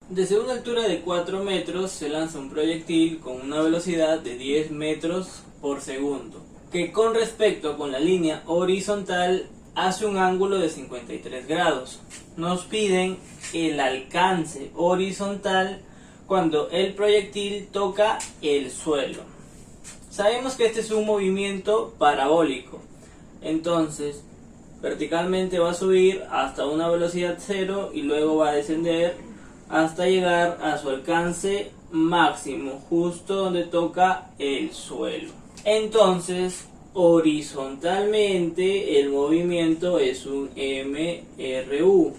Desde una altura de 4 metros se lanza un proyectil con una velocidad de 10 metros por segundo, que con respecto con la línea horizontal hace un ángulo de 53 grados. Nos piden el alcance horizontal cuando el proyectil toca el suelo. Sabemos que este es un movimiento parabólico, entonces verticalmente va a subir hasta una velocidad cero y luego va a descender hasta llegar a su alcance máximo, justo donde toca el suelo. Entonces, horizontalmente el movimiento es un MRU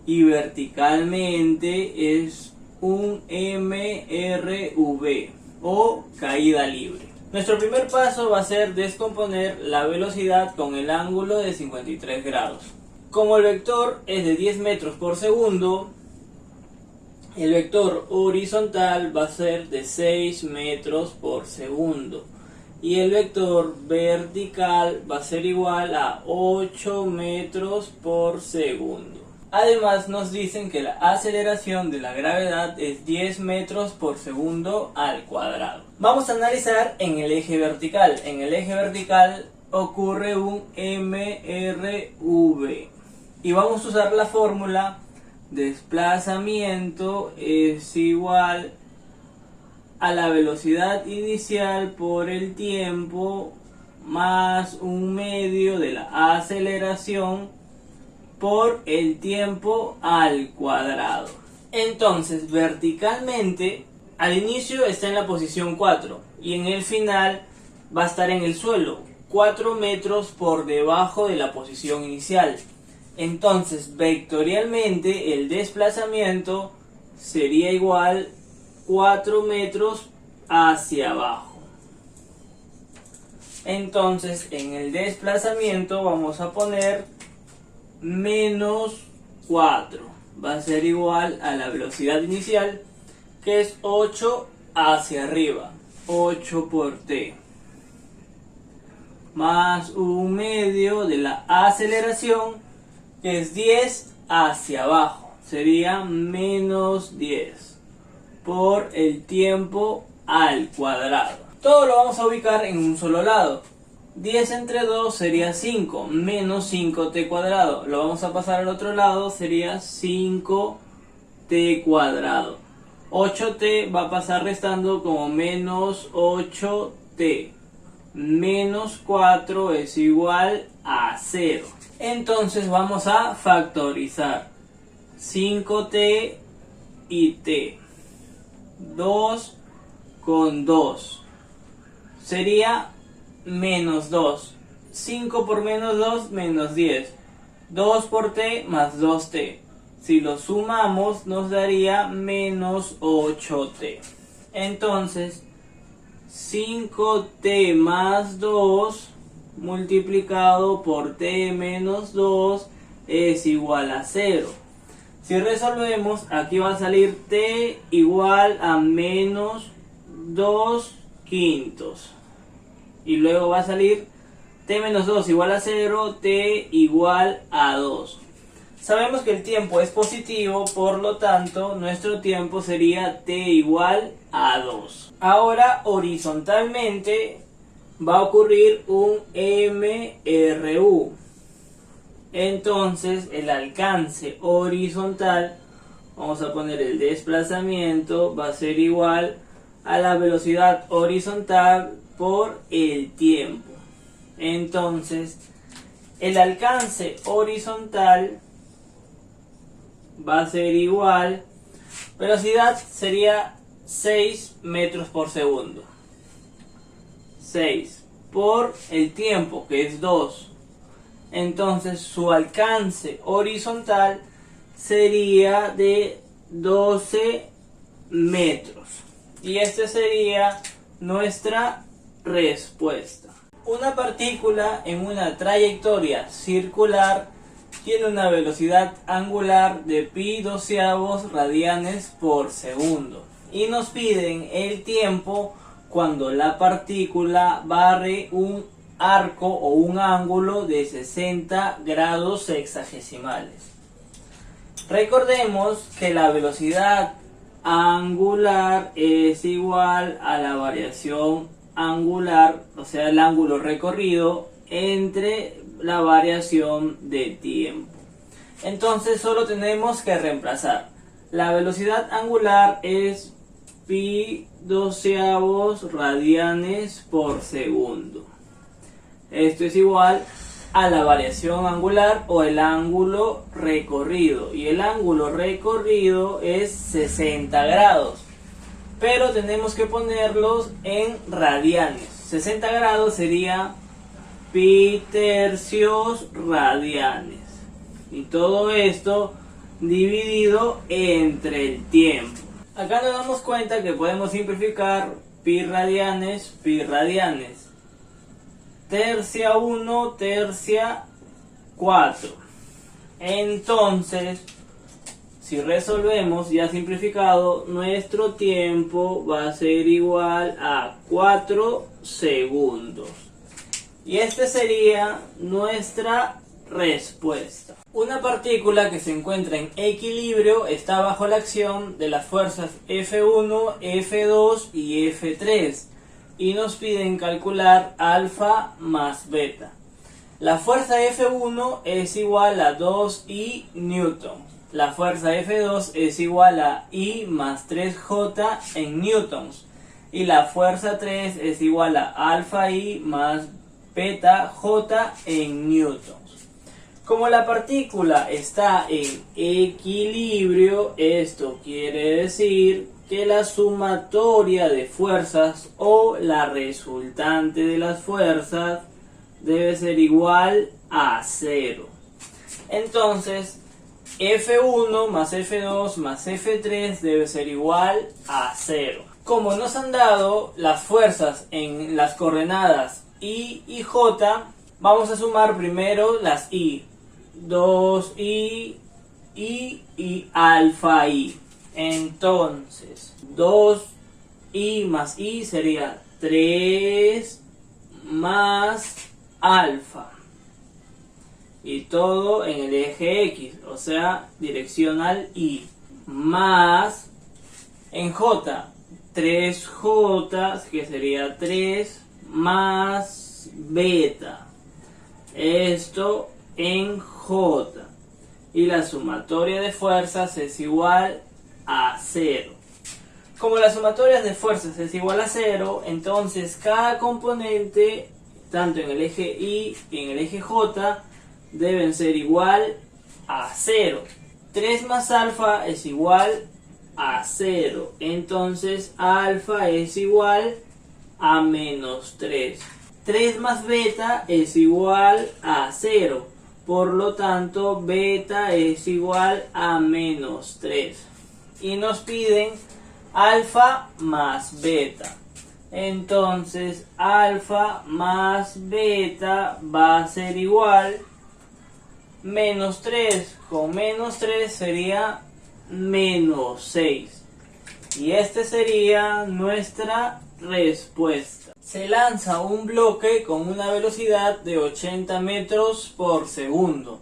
y verticalmente es un MRV o caída libre. Nuestro primer paso va a ser descomponer la velocidad con el ángulo de 53 grados. Como el vector es de 10 metros por segundo, el vector horizontal va a ser de 6 metros por segundo y el vector vertical va a ser igual a 8 metros por segundo. Además nos dicen que la aceleración de la gravedad es 10 metros por segundo al cuadrado. Vamos a analizar en el eje vertical. En el eje vertical ocurre un MRV y vamos a usar la fórmula: desplazamiento es igual a la velocidad inicial por el tiempo más un medio de la aceleración por el tiempo al cuadrado. Entonces, verticalmente, al inicio está en la posición 4 y en el final va a estar en el suelo, 4 metros por debajo de la posición inicial. Entonces, vectorialmente, el desplazamiento sería igual 4 metros hacia abajo. Entonces, en el desplazamiento vamos a poner menos 4. Va a ser igual a la velocidad inicial, que es 8 hacia arriba. 8 por t. Más un medio de la aceleración, que es 10 hacia abajo, sería menos 10 por el tiempo al cuadrado. Todo lo vamos a ubicar en un solo lado. 10 entre 2 sería 5, menos 5t cuadrado. Lo vamos a pasar al otro lado, sería 5t cuadrado. 8t va a pasar restando como menos 8t. Menos 4 es igual a 0. Entonces vamos a factorizar 5t y t. 2 con 2 sería menos 2. 5 por menos 2, menos 10. 2 por t más 2t. Si lo sumamos nos daría menos 8t. Entonces 5t más 2 multiplicado por t menos 2 es igual a 0. Si resolvemos, aquí va a salir t igual a menos 2 quintos. Y luego va a salir t menos 2 igual a 0, t igual a 2. Sabemos que el tiempo es positivo, por lo tanto nuestro tiempo sería t igual a 2. Ahora horizontalmente va a ocurrir un MRU. Entonces el alcance horizontal, vamos a poner el desplazamiento, va a ser igual a la velocidad horizontal por el tiempo. Entonces el alcance horizontal va a ser igual, velocidad sería 6 metros por segundo. 6 por el tiempo, que es 2. Entonces su alcance horizontal sería de 12 metros. Y esta sería nuestra respuesta. Una partícula en una trayectoria circular tiene una velocidad angular de pi doceavos radianes por segundo. Y nos piden el tiempo cuando la partícula barre un arco o un ángulo de 60 grados sexagesimales. Recordemos que la velocidad angular es igual a la variación angular, o sea, el ángulo recorrido entre la variación de tiempo. Entonces solo tenemos que reemplazar. La velocidad angular es pi doceavos radianes por segundo. Esto es igual a la variación angular o el ángulo recorrido. Y el ángulo recorrido es 60 grados. Pero tenemos que ponerlos en radianes. 60 grados sería pi tercios radianes. Y todo esto dividido entre el tiempo. Acá nos damos cuenta que podemos simplificar pi radianes, tercia 1, tercia 4. Entonces, si resolvemos ya simplificado, nuestro tiempo va a ser igual a 4 segundos. Y este sería nuestra respuesta. Una partícula que se encuentra en equilibrio está bajo la acción de las fuerzas F1, F2 y F3 y nos piden calcular alfa más beta. La fuerza F1 es igual a 2I newton. La fuerza F2 es igual a I más 3J en newtons. Y la fuerza 3 es igual a alfa I más beta J en newtons. Como la partícula está en equilibrio, esto quiere decir que la sumatoria de fuerzas o la resultante de las fuerzas debe ser igual a 0. Entonces, F1 más F2 más F3 debe ser igual a 0. Como nos han dado las fuerzas en las coordenadas I y J, vamos a sumar primero las I. 2I, I y alfa I. Entonces, 2I más I sería 3 más alfa. Y todo en el eje X, o sea, direccional I. Más, en J, 3J, que sería 3 más beta. Esto en J. Y la sumatoria de fuerzas es igual a 0. Como la sumatoria de fuerzas es igual a 0, entonces cada componente, tanto en el eje Y y en el eje J, deben ser igual a 0. 3 más alfa es igual a 0. Entonces alfa es igual a menos 3. 3 más beta es igual a 0. Por lo tanto, beta es igual a menos 3. Y nos piden alfa más beta. Entonces, alfa más beta va a ser igual menos 3. Con menos 3 sería menos 6. Y este sería nuestra respuesta. Se lanza un bloque con una velocidad de 80 metros por segundo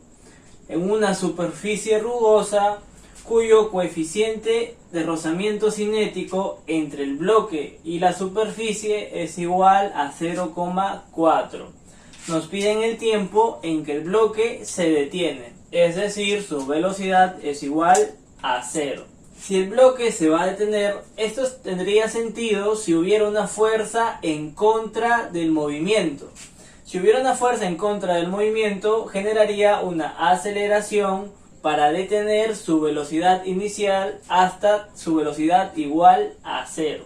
en una superficie rugosa cuyo coeficiente de rozamiento cinético entre el bloque y la superficie es igual a 0,4. Nos piden el tiempo en que el bloque se detiene, es decir, su velocidad es igual a 0. Si el bloque se va a detener, esto tendría sentido si hubiera una fuerza en contra del movimiento. Si hubiera una fuerza en contra del movimiento, generaría una aceleración para detener su velocidad inicial hasta su velocidad igual a 0.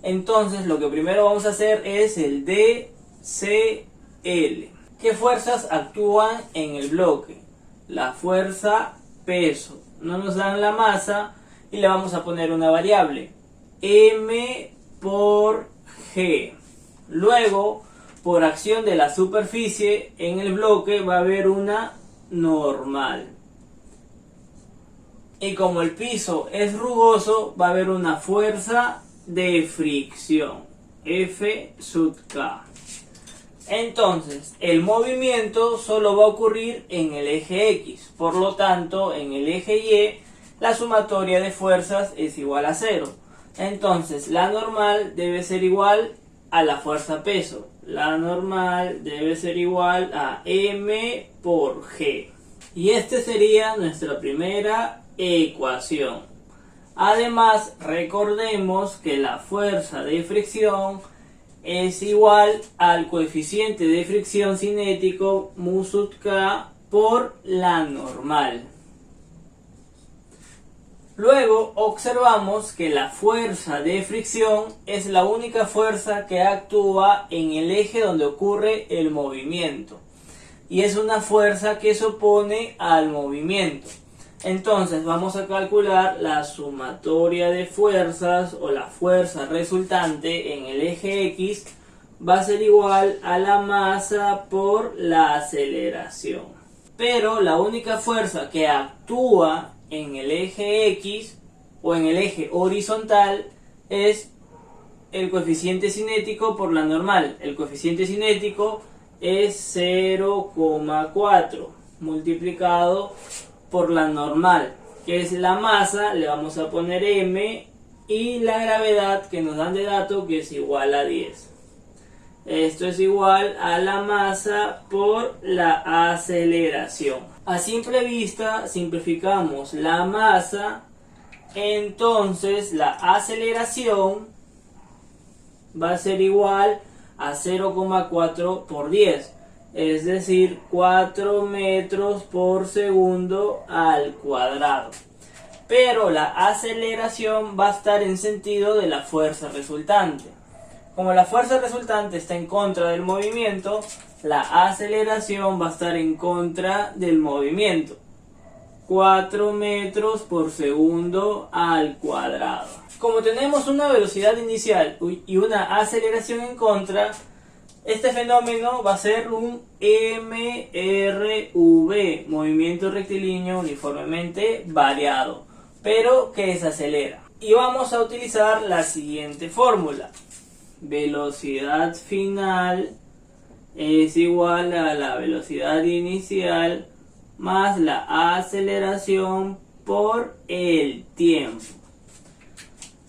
Entonces, lo que primero vamos a hacer es el DCL. ¿Qué fuerzas actúan en el bloque? La fuerza peso. No nos dan la masa. Y le vamos a poner una variable, m por g. Luego, por acción de la superficie, en el bloque va a haber una normal. Y como el piso es rugoso, va a haber una fuerza de fricción, F sub K. Entonces, el movimiento solo va a ocurrir en el eje X, por lo tanto, en el eje Y, la sumatoria de fuerzas es igual a 0. Entonces, la normal debe ser igual a la fuerza peso. La normal debe ser igual a M por G. Y esta sería nuestra primera ecuación. Además, recordemos que la fuerza de fricción es igual al coeficiente de fricción cinético mu sub k por la normal. Luego observamos que la fuerza de fricción es la única fuerza que actúa en el eje donde ocurre el movimiento. Y es una fuerza que se opone al movimiento. Entonces vamos a calcular la sumatoria de fuerzas o la fuerza resultante en el eje X va a ser igual a la masa por la aceleración. Pero la única fuerza que actúa en el eje X o en el eje horizontal es el coeficiente cinético por la normal. El coeficiente cinético es 0,4 multiplicado por la normal, que es la masa, le vamos a poner M, y la gravedad que nos dan de dato, que es igual a 10. Esto es igual a la masa por la aceleración. A simple vista simplificamos la masa, entonces la aceleración va a ser igual a 0,4 por 10. Es decir, 4 metros por segundo al cuadrado. Pero la aceleración va a estar en sentido de la fuerza resultante. Como la fuerza resultante está en contra del movimiento, la aceleración va a estar en contra del movimiento. 4 metros por segundo al cuadrado. Como tenemos una velocidad inicial y una aceleración en contra, este fenómeno va a ser un MRV, movimiento rectilíneo uniformemente variado, pero que se acelera. Y vamos a utilizar la siguiente fórmula. Velocidad final es igual a la velocidad inicial más la aceleración por el tiempo.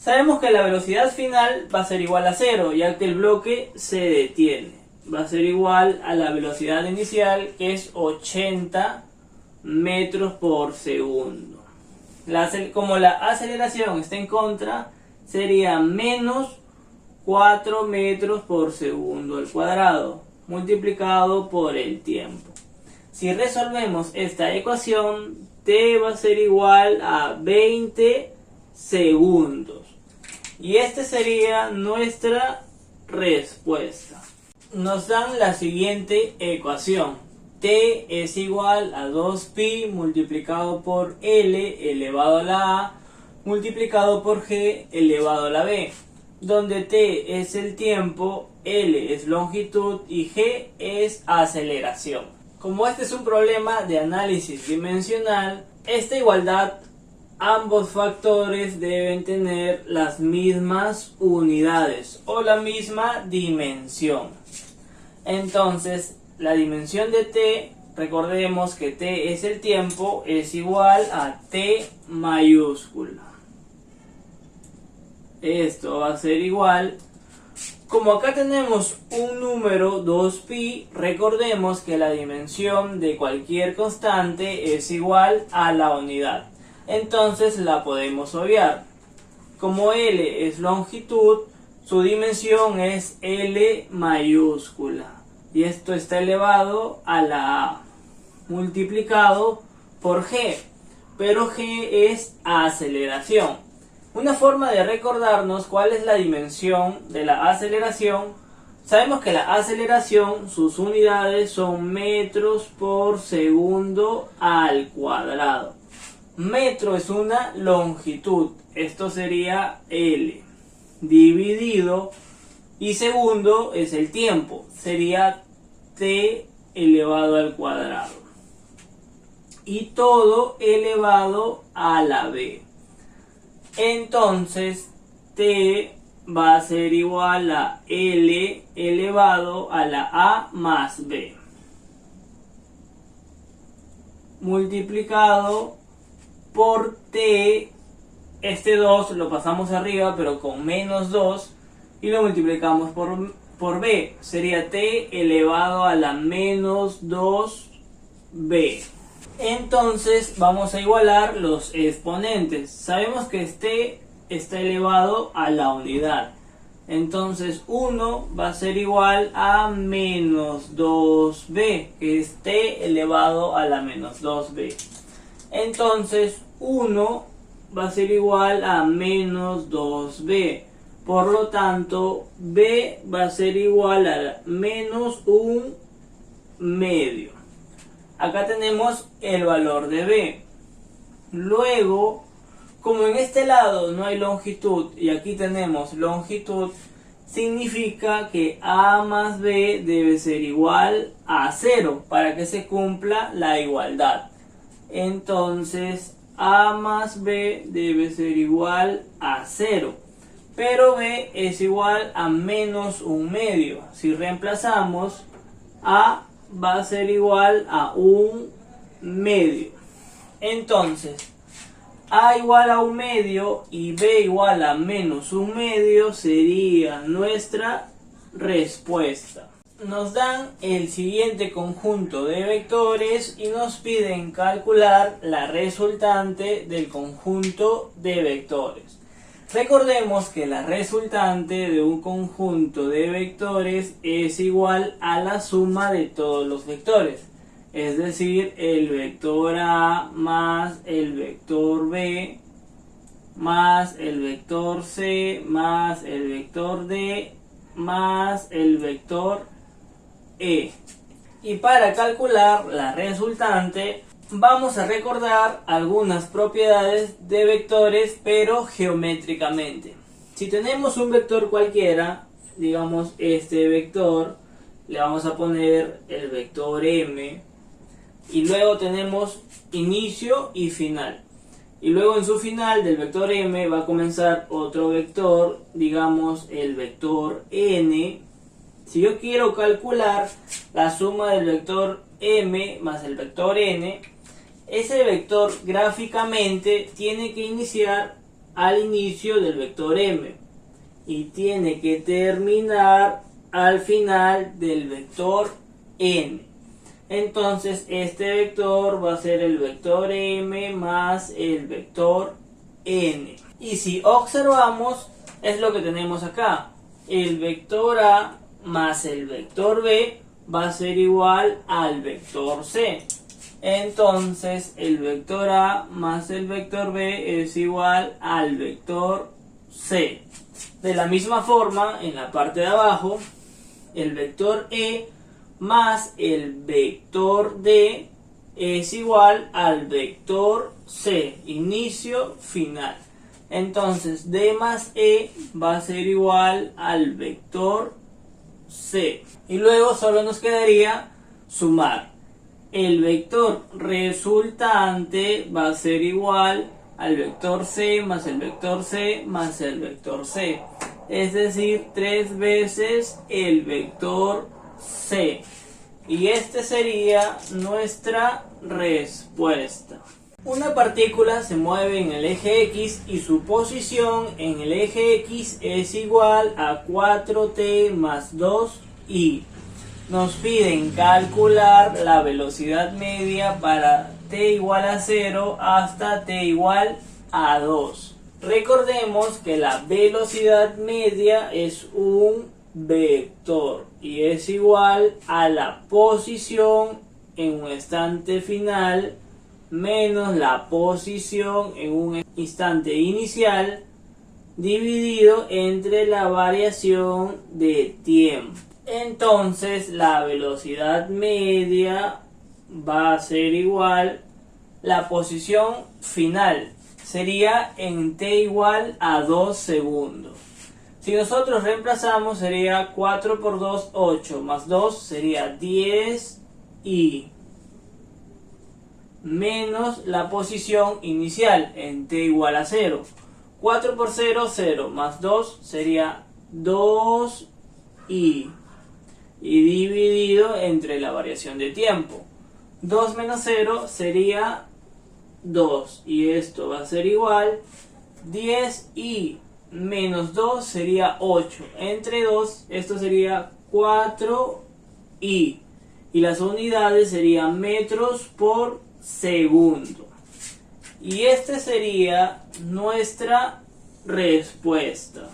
Sabemos que la velocidad final va a ser igual a 0, ya que el bloque se detiene. Va a ser igual a la velocidad inicial, que es 80 metros por segundo. Como la aceleración está en contra, sería menos 4 metros por segundo al cuadrado, multiplicado por el tiempo. Si resolvemos esta ecuación, t va a ser igual a 20 segundos. Y esta sería nuestra respuesta. Nos dan la siguiente ecuación. T es igual a 2pi multiplicado por L elevado a la A multiplicado por G elevado a la B, donde T es el tiempo, L es longitud y G es aceleración. Como este es un problema de análisis dimensional, esta igualdad, ambos factores deben tener las mismas unidades o la misma dimensión. Entonces, la dimensión de t, recordemos que t es el tiempo, es igual a t mayúscula. Esto va a ser igual, como acá tenemos un número 2pi, recordemos que la dimensión de cualquier constante es igual a la unidad. Entonces la podemos obviar. Como L es longitud, su dimensión es L mayúscula. Y esto está elevado a la A, multiplicado por G. Pero G es aceleración. Una forma de recordarnos cuál es la dimensión de la aceleración. Sabemos que la aceleración, sus unidades son metros por segundo al cuadrado. Metro es una longitud, esto sería L, dividido, y segundo es el tiempo, sería T elevado al cuadrado. Y todo elevado a la B. Entonces, T va a ser igual a L elevado a la A más B, multiplicado por T. Este 2 lo pasamos arriba pero con menos 2 y lo multiplicamos por B. Sería T elevado a la menos 2B. Entonces vamos a igualar los exponentes. Sabemos que este está elevado a la unidad. Entonces 1 va a ser igual a menos 2B, que es T elevado a la menos 2B. Entonces 1 va a ser igual a menos 2B. Por lo tanto, B va a ser igual a menos 1/2. Acá tenemos el valor de B. Luego, como en este lado no hay longitud y aquí tenemos longitud, significa que A más B debe ser igual a 0 para que se cumpla la igualdad. Entonces, A más B debe ser igual a 0. Pero B es igual a menos 1/2. Si reemplazamos, A va a ser igual a 1/2. Entonces, A igual a 1/2 y B igual a menos 1/2 sería nuestra respuesta. Nos dan el siguiente conjunto de vectores y nos piden calcular la resultante del conjunto de vectores. Recordemos que la resultante de un conjunto de vectores es igual a la suma de todos los vectores. Es decir, el vector A más el vector B más el vector C más el vector D más el vector E. Y para calcular la resultante vamos a recordar algunas propiedades de vectores, pero geométricamente. Si tenemos un vector cualquiera, digamos este vector, le vamos a poner el vector M, y luego tenemos inicio y final. Y luego en su final del vector M va a comenzar otro vector, digamos el vector N. Si yo quiero calcular la suma del vector M más el vector N, ese vector gráficamente tiene que iniciar al inicio del vector M y tiene que terminar al final del vector N. Entonces este vector va a ser el vector M más el vector N. Y si observamos, es lo que tenemos acá. El vector A más el vector B va a ser igual al vector C. Entonces el vector A más el vector B es igual al vector C. De la misma forma, en la parte de abajo, el vector E más el vector D es igual al vector C, inicio, final. Entonces D más E va a ser igual al vector C. Y luego solo nos quedaría sumar. El vector resultante va a ser igual al vector C más el vector C más el vector C. Es decir, 3 veces el vector C. Y este sería nuestra respuesta. Una partícula se mueve en el eje X y su posición en el eje X es igual a 4t más 2i. Nos piden calcular la velocidad media para t igual a 0 hasta t igual a 2. Recordemos que la velocidad media es un vector y es igual a la posición en un instante final menos la posición en un instante inicial dividido entre la variación de tiempo. Entonces la velocidad media va a ser igual, la posición final sería en t igual a 2 segundos. Si nosotros reemplazamos sería 4 por 2, 8, más 2 sería 10 y menos la posición inicial en t igual a 0. 4 por 0, 0, más 2 sería 2i. Y dividido entre la variación de tiempo. 2 menos 0 sería 2. Y esto va a ser igual. 10i menos 2 sería 8. Entre 2, esto sería 4i. Y las unidades serían metros por segundo. Y esta sería nuestra respuesta.